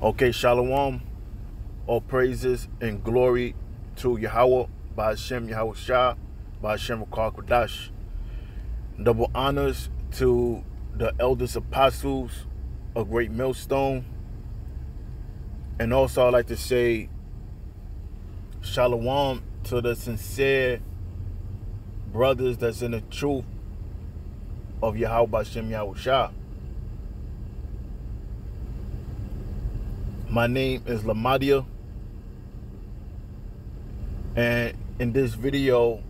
Okay, Shalom. All praises and glory to Yahweh, by Hashem Yahweh Shah, by Hashem Rakar Kodash. Double honors to the eldest apostles of Greatmillstone. And also I'd like to say Shalom to the sincere brothers that's in the truth of Yahweh by Hashem Yahweh Shah. My name is Lamadia, and in this video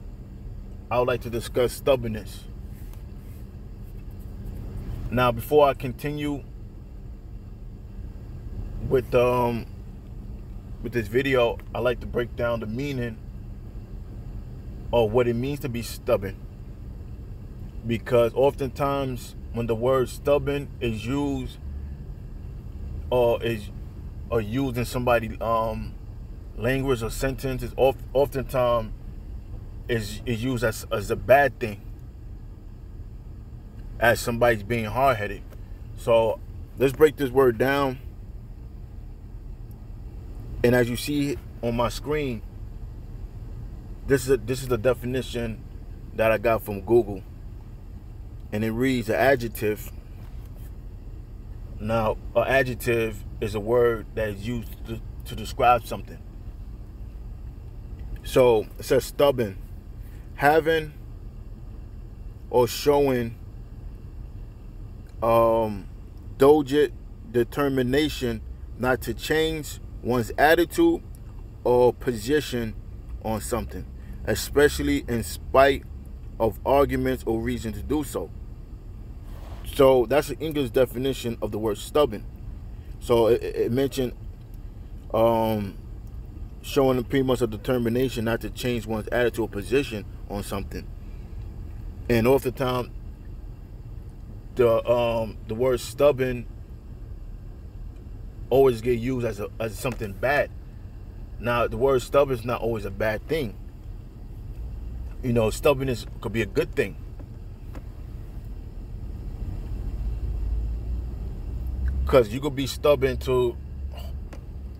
I would like to discuss stubbornness. Now, before I continue with this video, I like to break down the meaning of what it means to be stubborn, because oftentimes when the word stubborn is used or used in somebody's language or sentence, is oftentimes is used as a bad thing, as somebody's being hard-headed. So let's break this word down. And as you see on my screen, this is the definition that I got from Google, and it reads: an adjective. Now, an adjective is a word that is used to describe something. So it says stubborn, having or showing dogged determination not to change one's attitude or position on something, especially in spite of arguments or reason to do so. So that's the English definition of the word stubborn. So it mentioned showing pretty much a determination not to change one's attitude or position on something. And oftentimes the word stubborn always get used as something bad. Now, the word stubborn is not always a bad thing. You know, stubbornness could be a good thing. Because you could be stubborn to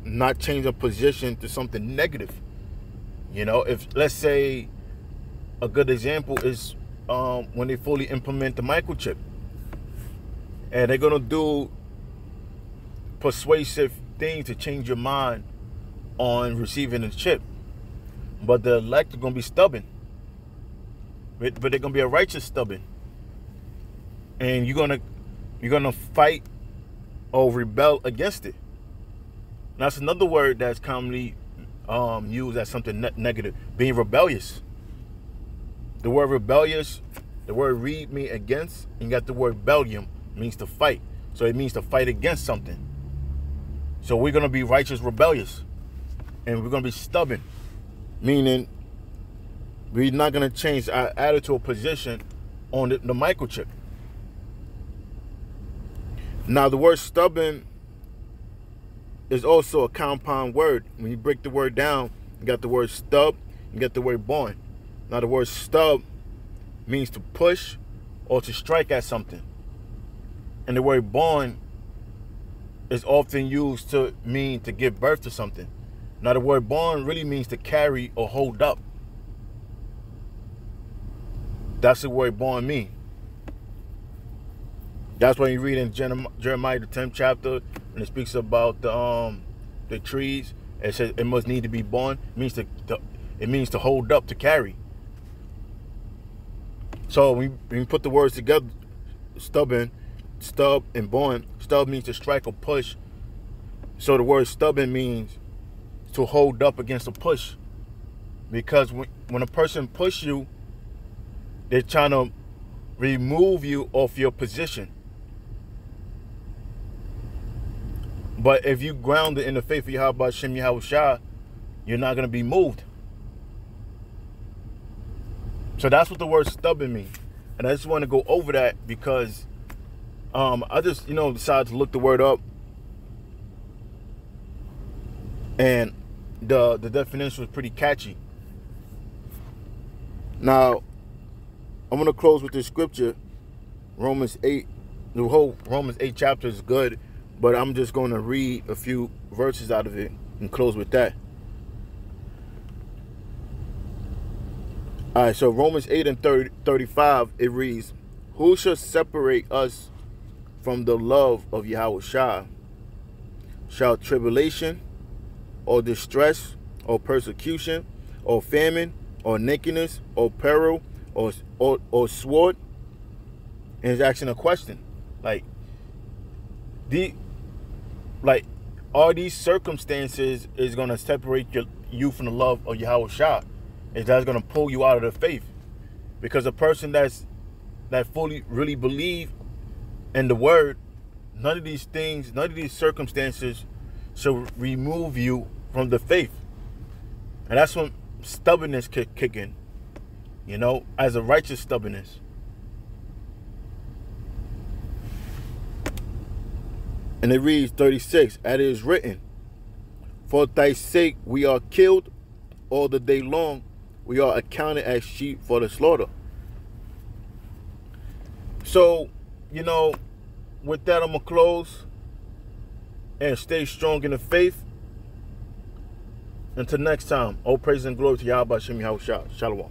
not change a position to something negative. You know, if, let's say, a good example is when they fully implement the microchip. And they're going to do persuasive things to change your mind on receiving the chip. But the elect are going to be stubborn. But they're going to be a righteous stubborn. And you're going to fight or rebel against it. Now, that's another word that's commonly used as something negative, being rebellious. The word rebellious, the word read means against, and you got the word bellium, means to fight. So it means to fight against something. So we're going to be righteous rebellious, and we're going to be stubborn, meaning we're not going to change our attitude or position on the microchip. Now, the word stubborn is also a compound word. When you break the word down, you got the word stub, you got the word born. Now, the word stub means to push or to strike at something. And the word born is often used to mean to give birth to something. Now, the word born really means to carry or hold up. That's the word born mean. That's when you read in Jeremiah the 10th chapter, when it speaks about the trees. It says it must need to be born. It means to hold up, to carry. So when you put the words together, stubborn, stub, and born. Stub means to strike or push. So the word stubborn means to hold up against a push. Because when a person pushes you, they're trying to remove you off your position. But if you grounded in the faith of Yahweh by Hashem Yahweh Shah, you're not going to be moved. So that's what the word stubborn means. And I just want to go over that because I just, decided to look the word up. And the definition was pretty catchy. Now, I'm going to close with this scripture, Romans 8. The whole Romans 8 chapter is good, But I'm just going to read a few verses out of it and close with that. All right, so Romans 8 and 35, it reads, who shall separate us from the love of Yahweh Shah? Shall tribulation, or distress, or persecution, or famine, or nakedness, or peril, or sword? And he's asking a question, like, all these circumstances is gonna separate you from the love of Yahweh Shah? Is that's gonna pull you out of the faith? Because a person that fully really believe in the word, none of these things, none of these circumstances shall remove you from the faith. And that's when stubbornness kick in, you know, as a righteous stubbornness. And it reads 36, as it is written, for thy sake we are killed all the day long, we are accounted as sheep for the slaughter. So, you know, with that, I'm going to close and stay strong in the faith. Until next time, all praise and glory to Yahweh Shem Yahweh Shah. Shalom.